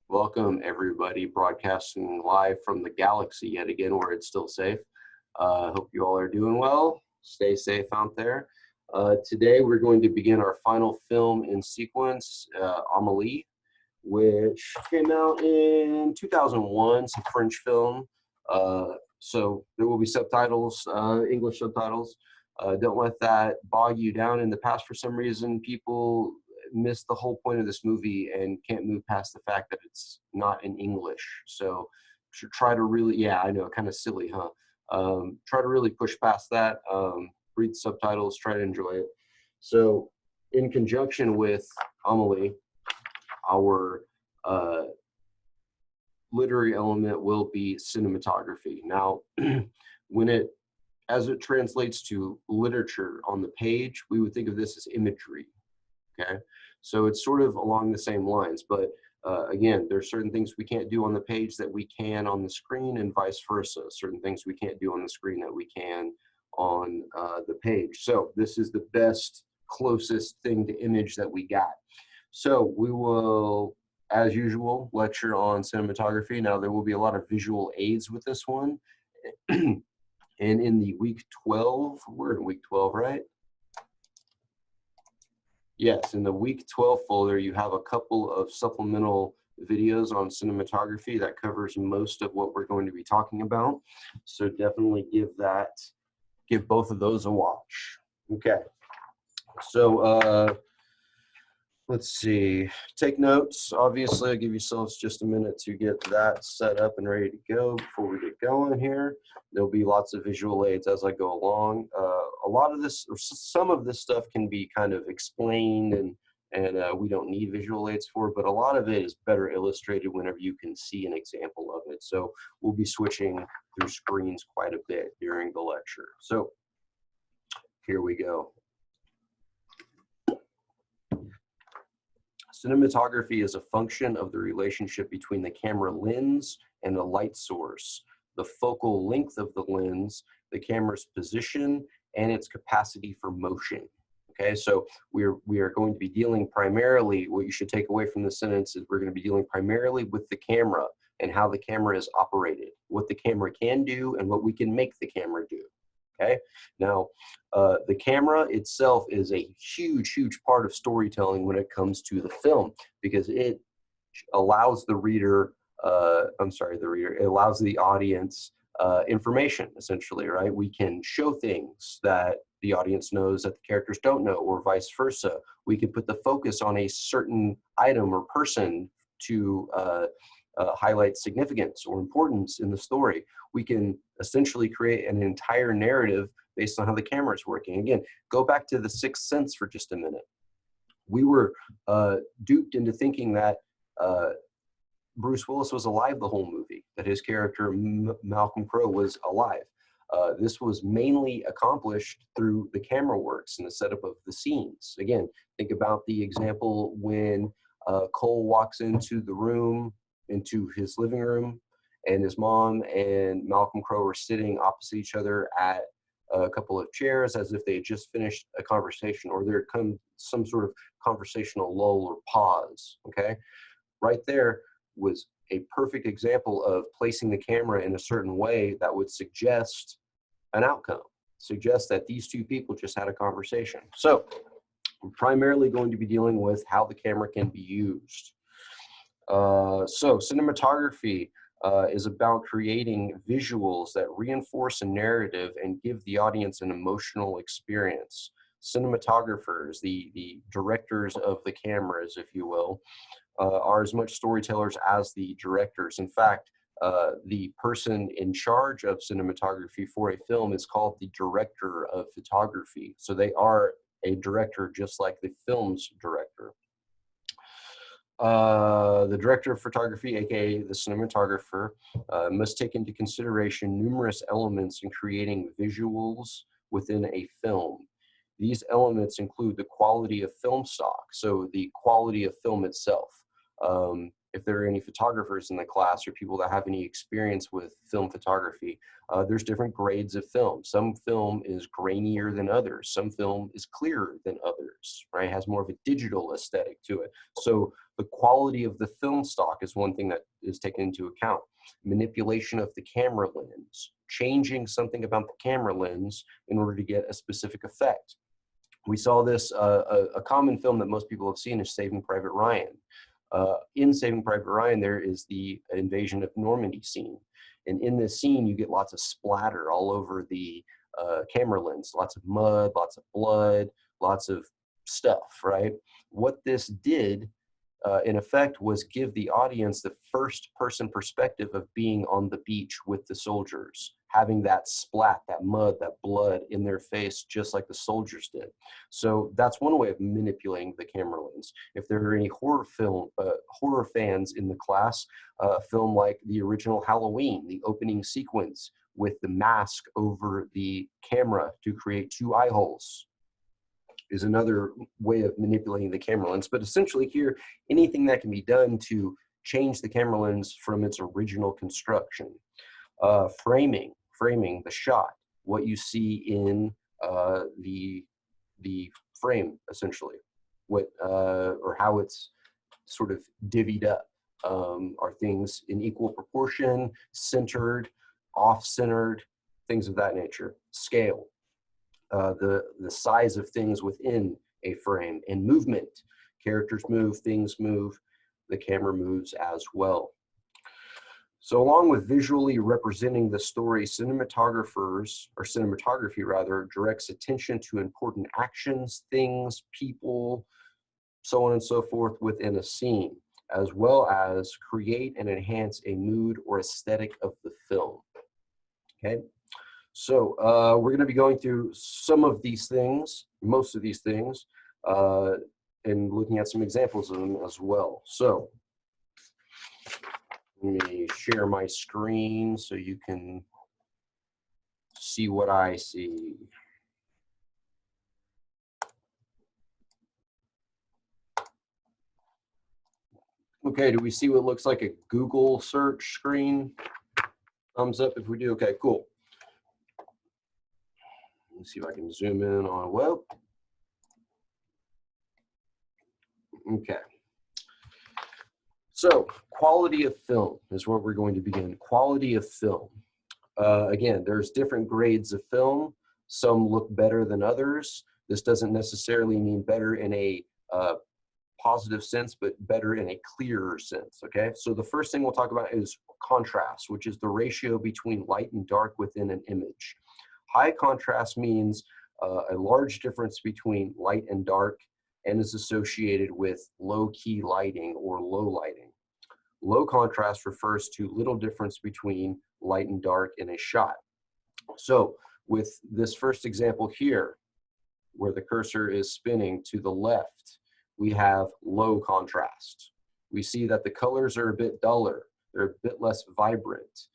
Welcome, everybody, broadcasting live from the galaxy yet again, where it's still safe. Hope you all are doing well. Stay safe out there. Today, we're going to begin our final film in sequence, Amélie, which came out in 2001. It's a French film. So there will be subtitles, English subtitles. Don't let that bog you down. In the past, for some reason, people miss the whole point of this movie and can't move past the fact that it's not in English. So should try to really, yeah, I know, kind of silly, huh? Try to really push past that. Read the subtitles, try to enjoy it. So in conjunction with Amélie, our literary element will be cinematography. Now, as it translates to literature on the page, we would think of this as imagery. Okay, so it's sort of along the same lines, but again, there's certain things we can't do on the page that we can on the screen, and vice versa. Certain things we can't do on the screen that we can on the page. So this is the best, closest thing to image that we got. So we will, as usual, lecture on cinematography. Now, there will be a lot of visual aids with this one. And in the week 12, we're in week 12, right? Yes, in the week 12 folder, you have a couple of supplemental videos on cinematography that covers most of what we're going to be talking about. So definitely give both of those a watch. Okay. So let's see, take notes. Obviously, I'll give yourselves just a minute to get that set up and ready to go before we get going here. There'll be lots of visual aids as I go along. A lot of this, or some of this stuff can be kind of explained and we don't need visual aids for, but a lot of it is better illustrated whenever you can see an example of it. So we'll be switching through screens quite a bit during the lecture. So here we go. Cinematography is a function of the relationship between the camera lens and the light source, the focal length of the lens, the camera's position, and its capacity for motion. Okay, so we are going to be dealing primarily, what you should take away from this sentence is we're going to be dealing primarily with the camera and how the camera is operated, what the camera can do and what we can make the camera do. Okay, now the camera itself is a huge part of storytelling when it comes to the film, because it allows the reader, it allows the audience information, essentially, right? We can show things that the audience knows that the characters don't know, or vice versa. We can put the focus on a certain item or person to highlight significance or importance in the story. We can essentially create an entire narrative based on how the camera is working. Again, go back to The Sixth Sense for just a minute. We were duped into thinking that Bruce Willis was alive the whole movie, that his character Malcolm Crowe was alive. This was mainly accomplished through the camera works and the setup of the scenes. Again, think about the example when Cole walks into the room, into his living room, and his mom and Malcolm Crowe are sitting opposite each other at a couple of chairs as if they had just finished a conversation, or there had come some sort of conversational lull or pause. Okay, right there was a perfect example of placing the camera in a certain way that would suggest an outcome, suggest that these two people just had a conversation. So we're primarily going to be dealing with how the camera can be used. So cinematography is about creating visuals that reinforce a narrative and give the audience an emotional experience. Cinematographers, the directors of the cameras, if you will, are as much storytellers as the directors. In fact, the person in charge of cinematography for a film is called the director of photography. So they are a director just like the film's director. The director of photography, aka the cinematographer, must take into consideration numerous elements in creating visuals within a film. These elements include the quality of film stock, so the quality of film itself, if there are any photographers in the class or people that have any experience with film photography, there's different grades of film. Some film is grainier than others. Some film is clearer than others, right? It has more of a digital aesthetic to it. So the quality of the film stock is one thing that is taken into account. Manipulation of the camera lens, changing something about the camera lens in order to get a specific effect. We saw this, a common film that most people have seen is Saving Private Ryan. In Saving Private Ryan, there is the invasion of Normandy scene. And in this scene, you get lots of splatter all over the camera lens, lots of mud, lots of blood, lots of stuff, right? What this did, in effect, was give the audience the first person perspective of being on the beach with the soldiers, having that splat, that mud, that blood in their face, just like the soldiers did. So that's one way of manipulating the camera lens. If there are any horror fans in the class, a film like the original Halloween, the opening sequence with the mask over the camera to create two eye holes, is another way of manipulating the camera lens. But essentially here, anything that can be done to change the camera lens from its original construction. Framing the shot, what you see in the frame, essentially, what or how it's sort of divvied up. Are things in equal proportion, centered, off-centered, things of that nature. Scale, the size of things within a frame, and movement. Characters move, things move, the camera moves as well. So along with visually representing the story, cinematography rather, directs attention to important actions, things, people, so on and so forth within a scene, as well as create and enhance a mood or aesthetic of the film. Okay, so we're going to be going through some of these things, most of these things, and looking at some examples of them as well. So let me share my screen so you can see what I see. Okay, do we see what looks like a Google search screen? Thumbs up if we do. Okay, cool. Let's see if I can zoom in on web. Okay. So quality of film is where we're going to begin. Quality of film. Again, there's different grades of film. Some look better than others. This doesn't necessarily mean better in a positive sense, but better in a clearer sense, okay? So the first thing we'll talk about is contrast, which is the ratio between light and dark within an image. High contrast means a large difference between light and dark and is associated with low-key lighting or low lighting. Low contrast refers to little difference between light and dark in a shot. So with this first example here, where the cursor is spinning to the left, we have low contrast. We see that the colors are a bit duller. They're a bit less vibrant.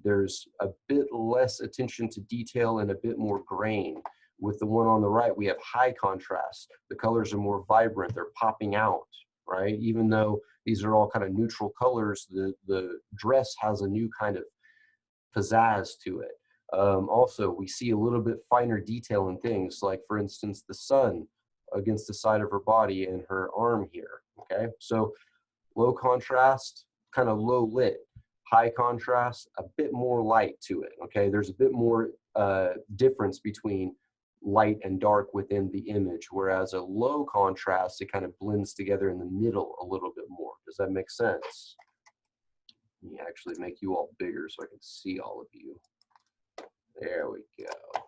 There's a bit less attention to detail and a bit more grain. With the one on the right, we have high contrast. The colors are more vibrant. They're popping out, right? Even though these are all kind of neutral colors, the dress has a new kind of pizzazz to it. Also, we see a little bit finer detail in things, like, for instance, the sun against the side of her body and her arm here, okay? So low contrast, kind of low lit. High contrast, a bit more light to it, okay? There's a bit more difference between light and dark within the image, whereas a low contrast, it kind of blends together in the middle a little bit more. Does that make sense? Let me actually make you all bigger so I can see all of you. There we go.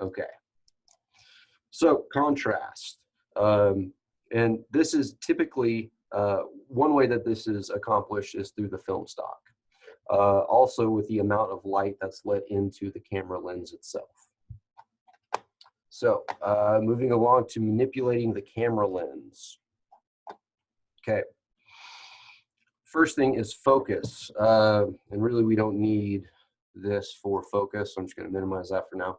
Okay. So contrast. And this is typically, one way that this is accomplished is through the film stock. Also with the amount of light that's let into the camera lens itself. So moving along to manipulating the camera lens. Okay. First thing is focus. And really we don't need this for focus. So I'm just going to minimize that for now.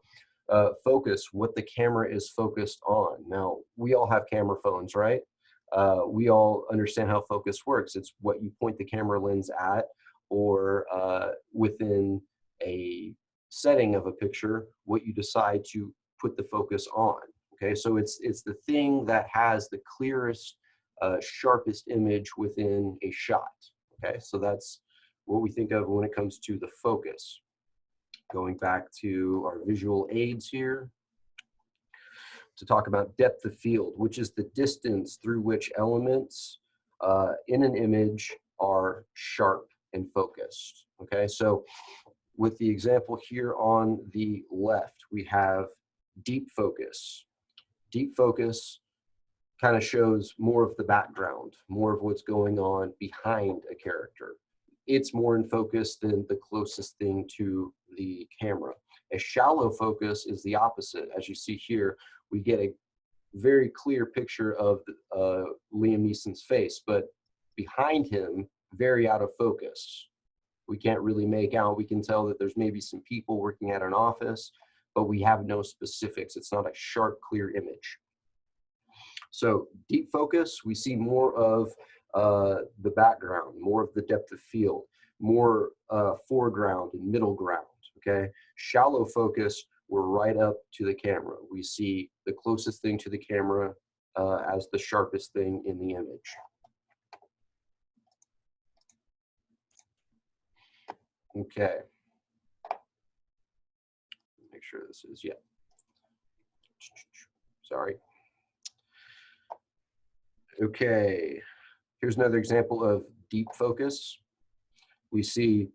Focus, what the camera is focused on. Now, we all have camera phones, right? we all understand how focus works. It's what you point the camera lens at, or within a setting of a picture, what you decide to put the focus on. Okay, so it's the thing that has the clearest, sharpest image within a shot. Okay, so that's what we think of when it comes to the focus. Going back to our visual aids here to talk about depth of field, which is the distance through which elements in an image are sharp and focused. Okay, so with the example here on the left, we have deep focus. Deep focus kind of shows more of the background, more of what's going on behind a character. It's more in focus than the closest thing to the camera. A shallow focus is the opposite. As you see here, we get a very clear picture of Liam Neeson's face, but behind him, very out of focus. We can't really make out. We can tell that there's maybe some people working at an office, but we have no specifics. It's not a sharp, clear image. So deep focus, we see more of the background, more of the depth of field, more foreground and middle ground, okay? Shallow focus, we're right up to the camera. We see the closest thing to the camera as the sharpest thing in the image. Okay. Make sure this is, yeah. Sorry. Okay, here's another example of deep focus. We see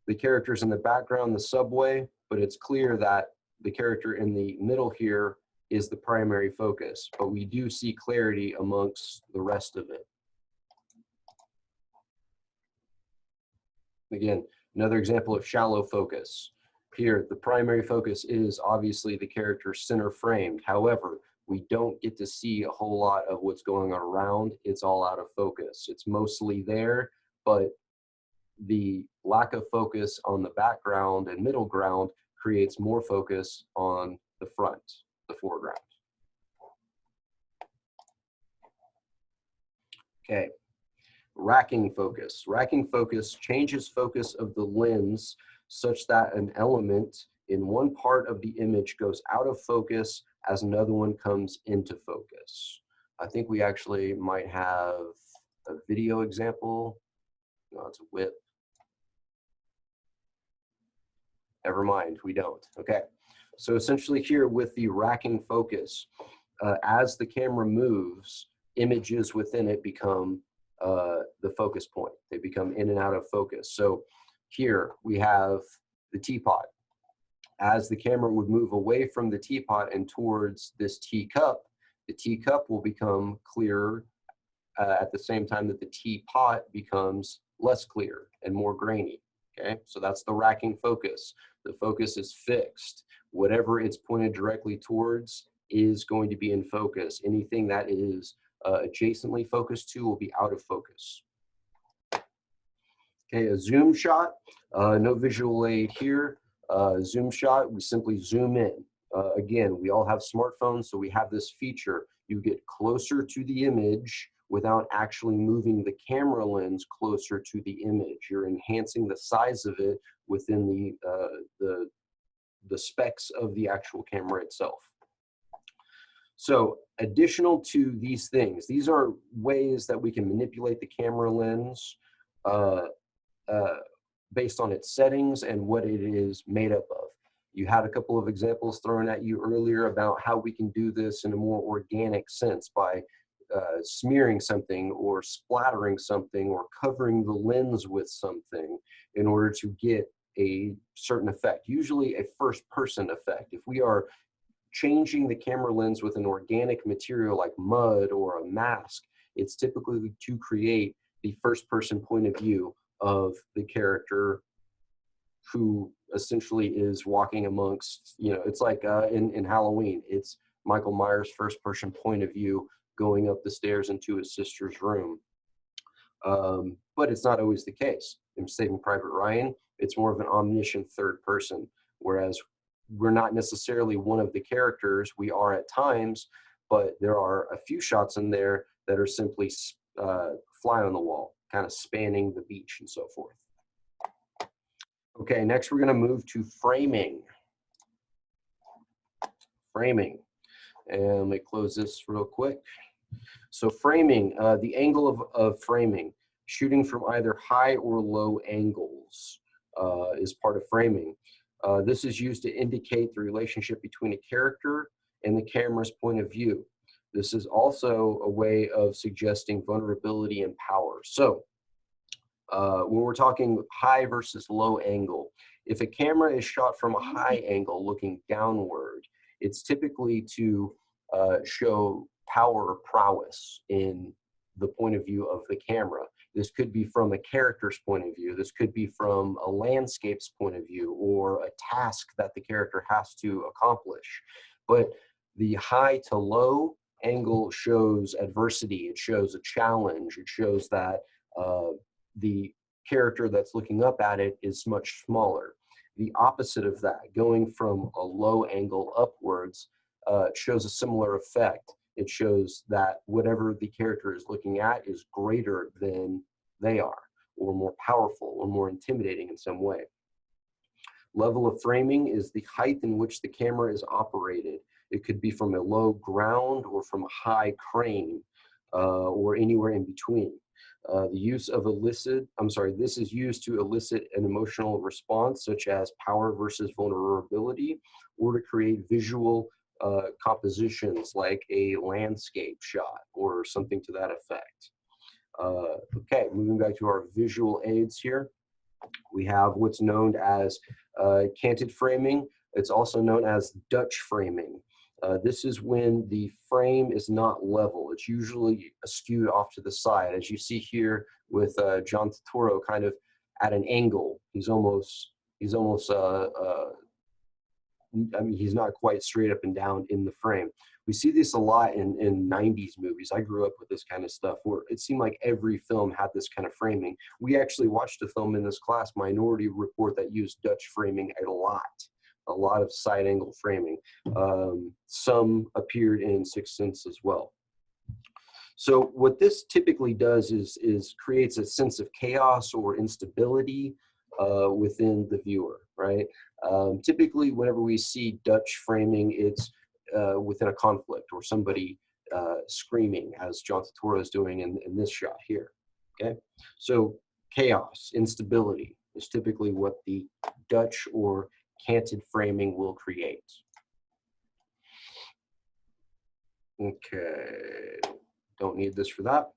the characters in the background, the subway, but it's clear that the character in the middle here is the primary focus, but we do see clarity amongst the rest of it. Again, another example of shallow focus. Here, the primary focus is obviously the character center framed. However, we don't get to see a whole lot of what's going on around. It's all out of focus. It's mostly there, but the lack of focus on the background and middle ground creates more focus on the front, the foreground. Okay, racking focus. Racking focus changes focus of the lens such that an element in one part of the image goes out of focus as another one comes into focus. I think we actually might have a video example. No, it's a whip. Never mind, we don't. Okay, so essentially here with the racking focus, as the camera moves, images within it become the focus point. They become in and out of focus. So here we have the teapot. As the camera would move away from the teapot and towards this teacup, the teacup will become clearer at the same time that the teapot becomes less clear and more grainy. Okay, so that's the racking focus. The focus is fixed. Whatever it's pointed directly towards is going to be in focus. Anything that is adjacently focused to will be out of focus. Okay, a zoom shot, no visual aid here. Zoom shot, we simply zoom in. Again, we all have smartphones, so we have this feature. You get closer to the image without actually moving the camera lens closer to the image. You're enhancing the size of it within the specs of the actual camera itself. So additional to these things, these are ways that we can manipulate the camera lens based on its settings and what it is made up of. You had a couple of examples thrown at you earlier about how we can do this in a more organic sense by smearing something or splattering something or covering the lens with something in order to get a certain effect, usually a first-person effect. If we are changing the camera lens with an organic material like mud or a mask, it's typically to create the first-person point of view of the character who essentially is walking amongst, you know, it's like in Halloween, it's Michael Myers' first-person point of view going up the stairs into his sister's room. But it's not always the case. In Saving Private Ryan, it's more of an omniscient third person, whereas we're not necessarily one of the characters. We are at times, but there are a few shots in there that are simply fly on the wall, kind of spanning the beach and so forth. Okay, next we're going to move to framing. Framing. And let me close this real quick. So framing, the angle of framing, shooting from either high or low angles is part of framing. This is used to indicate the relationship between a character and the camera's point of view. This is also a way of suggesting vulnerability and power. So when we're talking high versus low angle, if a camera is shot from a high angle looking downward, it's typically to show power or prowess in the point of view of the camera. This could be from a character's point of view. This could be from a landscape's point of view or a task that the character has to accomplish. But the high to low angle shows adversity. It shows a challenge. It shows that the character that's looking up at it is much smaller. The opposite of that, going from a low angle upwards, shows a similar effect. It shows that whatever the character is looking at is greater than they are, or more powerful, or more intimidating in some way. Level of framing is the height in which the camera is operated. It could be from a low ground or from a high crane, or anywhere in between. The use of this is used to elicit an emotional response, such as power versus vulnerability, or to create visual compositions like a landscape shot or something to that effect. Okay, moving back to our visual aids here. We have what's known as canted framing. It's also known as Dutch framing. This is when the frame is not level. It's usually skewed off to the side, as you see here with John Turturro kind of at an angle. He's almost I mean, he's not quite straight up and down in the frame. We see this a lot in 90s movies. I grew up with this kind of stuff where it seemed like every film had this kind of framing. We actually watched a film in this class, Minority Report, that used Dutch framing a lot of side angle framing. Some appeared in Sixth Sense as well. So what this typically does is creates a sense of chaos or instability within the viewer, right? Typically, whenever we see Dutch framing, it's within a conflict or somebody screaming, as John Turturro is doing in this shot here, okay? So chaos, instability is typically what the Dutch or canted framing will create. Okay, don't need this for that.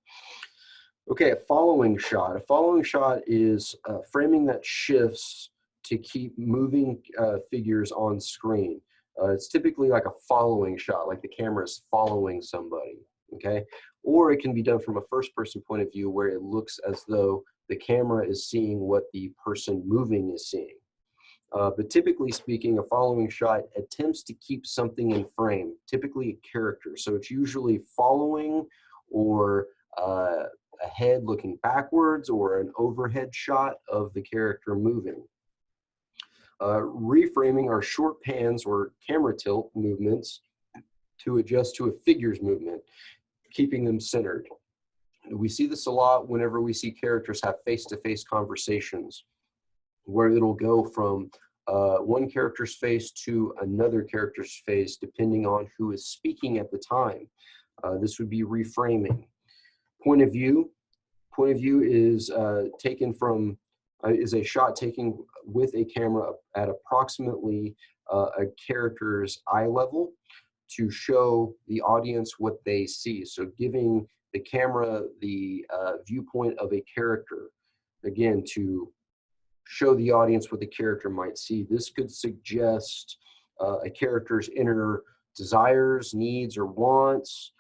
Okay, a following shot. A following shot is framing that shifts to keep moving figures on screen. It's typically like a following shot, like the camera is following somebody, okay? Or it can be done from a first-person point of view where it looks as though the camera is seeing what the person moving is seeing. But typically speaking, a following shot attempts to keep something in frame, typically a character. So it's usually following or a head looking backwards or an overhead shot of the character moving. Reframing are short pans or camera tilt movements to adjust to a figure's movement, keeping them centered. We see this a lot whenever we see characters have face-to-face conversations, where it'll go from one character's face to another character's face, depending on who is speaking at the time. This would be reframing. Point of view. Point of view is taken from is a shot taken with a camera at approximately a character's eye level to show the audience what they see. So giving the camera the viewpoint of a character, again, to show the audience what the character might see. This could suggest a character's inner desires, needs, or wants.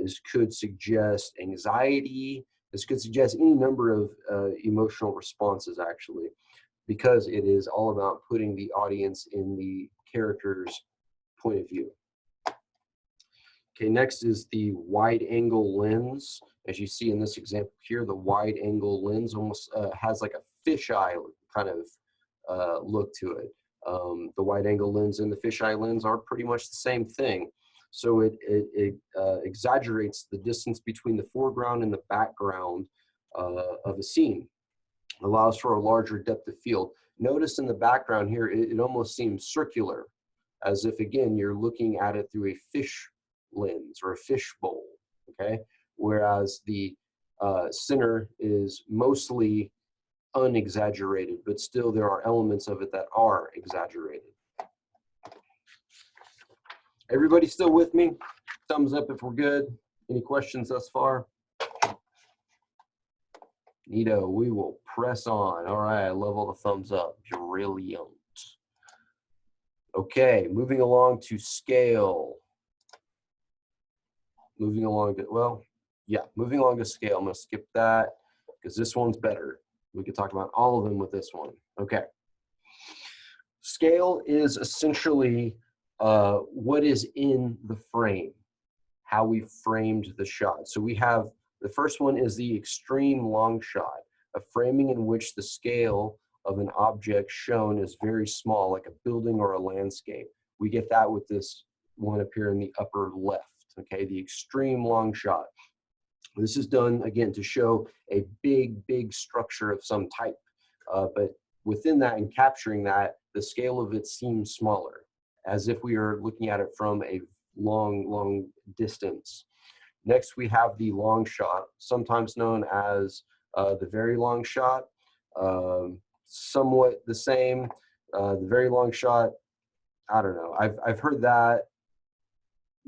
This could suggest anxiety. This could suggest any number of emotional responses, actually, because it is all about putting the audience in the character's point of view. Okay, next is the wide angle lens. As you see in this example here, the wide angle lens almost has like a fisheye kind of look to it. The wide angle lens and the fisheye lens are pretty much the same thing. So it exaggerates the distance between the foreground and the background of a scene. Allows for a larger depth of field. Notice in the background here, it almost seems circular, as if, again, you're looking at it through a fish lens or a fish bowl, okay? Whereas the center is mostly unexaggerated, but still there are elements of it that are exaggerated. Everybody still with me? Thumbs up if we're good. Any questions thus far? Neato, we will press on. All right, I love all the thumbs up. Brilliant. Okay, moving along to scale. Moving along to, well, yeah, moving along to scale. I'm going to skip that because this one's better. We could talk about all of them with this one. Okay. Scale is essentially what is in the frame, how we framed the shot. So we have, the first one is the extreme long shot, a framing in which the scale of an object shown is very small, like a building or a landscape. We get that with this one up here in the upper left, okay, the extreme long shot. This is done, again, to show a big structure of some type, but within that and capturing that, the scale of it seems smaller, as if we are looking at it from a long distance. Next, we have the long shot, sometimes known as the very long shot, somewhat the same. The very long shot, I don't know. I've heard that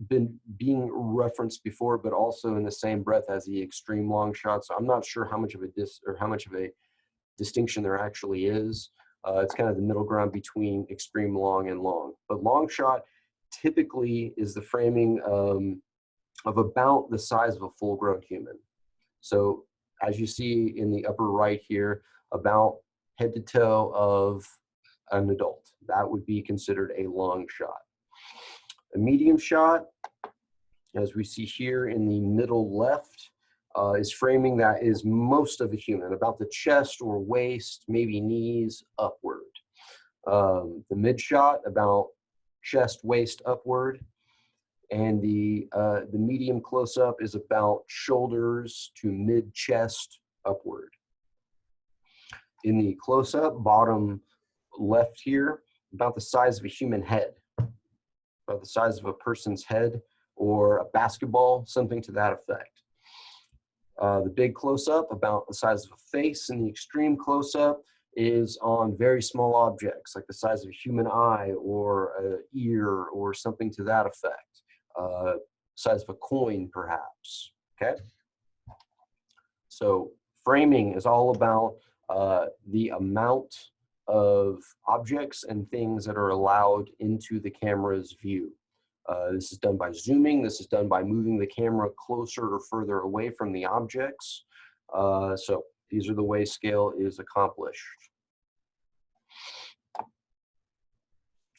being referenced before, but also in the same breath as the extreme long shot. So I'm not sure how much of a distinction there actually is. It's kind of the middle ground between extreme long and long. But long shot typically is the framing of about the size of a full-grown human. So as you see in the upper right here, about head to toe of an adult. That would be considered a long shot. A medium shot, as we see here in the middle left, is framing that is most of a human, about the chest or waist, maybe knees upward. The mid shot, about chest, waist upward. And the medium close-up is about shoulders to mid-chest upward. In the close-up, bottom left here, about the size of a human head, about the size of a person's head or a basketball, something to that effect. The big close-up, about the size of a face, and the extreme close-up is on very small objects, like the size of a human eye or an ear or something to that effect. Size of a coin, perhaps, okay? So framing is all about the amount of objects and things that are allowed into the camera's view. This is done by zooming. This is done by moving the camera closer or further away from the objects. So these are the ways scale is accomplished.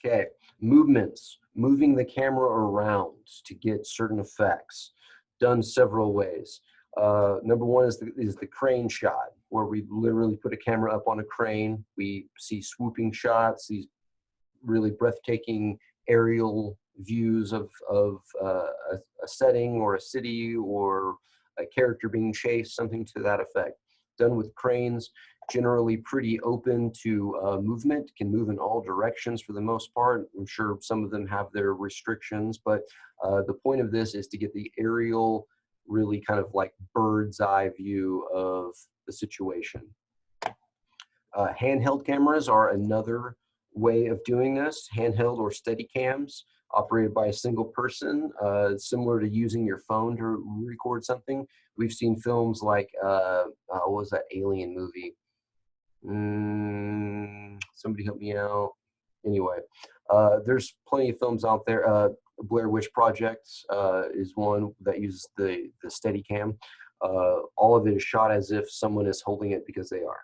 Okay, movements, moving the camera around to get certain effects, done several ways. Number one is the crane shot, where we literally put a camera up on a crane. We see swooping shots, these really breathtaking aerial views of a setting or a city or a character being chased, something to that effect. Done with cranes, generally pretty open to movement, can move in all directions for the most part. I'm sure some of them have their restrictions, but the point of this is to get the aerial, really kind of like bird's eye view of the situation. Handheld cameras are another way of doing this. Handheld or steady cams operated by a single person, similar to using your phone to record something. We've seen films like, what was that Alien movie? Somebody help me out. Anyway, there's plenty of films out there. Blair Witch Project is one that uses the steady cam. All of it is shot as if someone is holding it because they are.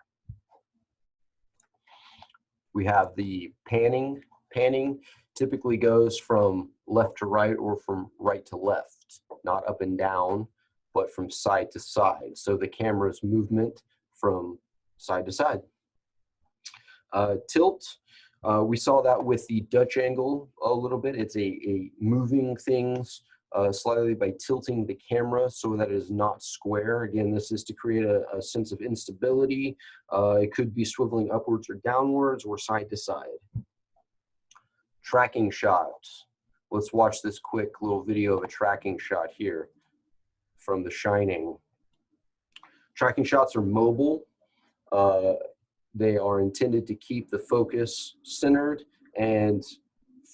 We have the panning. Panning typically goes from left to right or from right to left, not up and down, but from side to side. So the camera's movement from side to side. Tilt, We saw that with the Dutch angle a little bit. It's a moving things slightly by tilting the camera so that it is not square. Again, this is to create a sense of instability. It could be swiveling upwards or downwards or side to side. Tracking shots. Let's watch this quick little video of a tracking shot here from The Shining. Tracking shots are mobile. They are intended to keep the focus centered and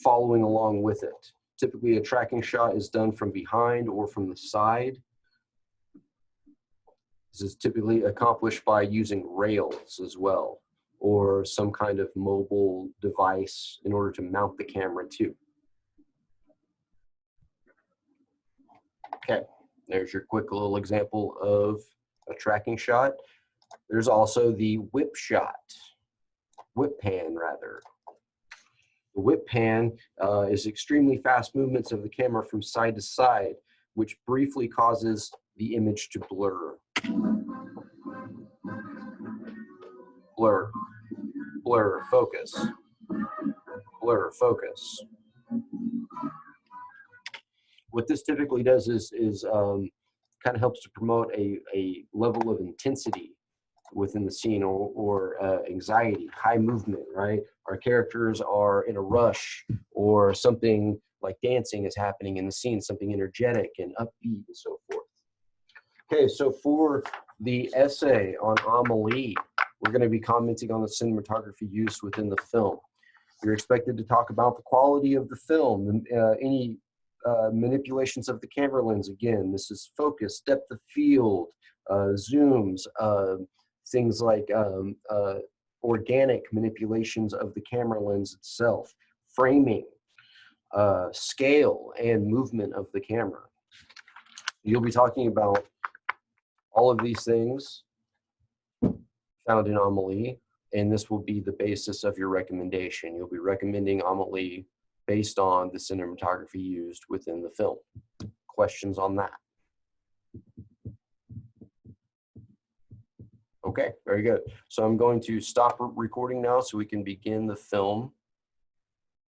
following along with it. Typically, a tracking shot is done from behind or from the side. This is typically accomplished by using rails as well, or some kind of mobile device in order to mount the camera to. Okay, there's your quick little example of a tracking shot. There's also the whip shot, whip pan rather. The whip pan is extremely fast movements of the camera from side to side, which briefly causes the image to blur. Blur, blur, focus, blur, focus. What this typically does is kind of helps to promote a level of intensity within the scene, or anxiety, high movement, right? Our characters are in a rush, or something like dancing is happening in the scene, something energetic and upbeat and so forth. Okay, so for the essay on Amelie, we're going to be commenting on the cinematography used within the film. You're expected to talk about the quality of the film, any manipulations of the camera lens. Again, this is focus, depth of field, zooms, things like organic manipulations of the camera lens itself, framing, scale, and movement of the camera. You'll be talking about all of these things found in Amelie, and this will be the basis of your recommendation. You'll be recommending Amelie based on the cinematography used within the film. Questions on that? Okay, very good. So I'm going to stop recording now so we can begin the film.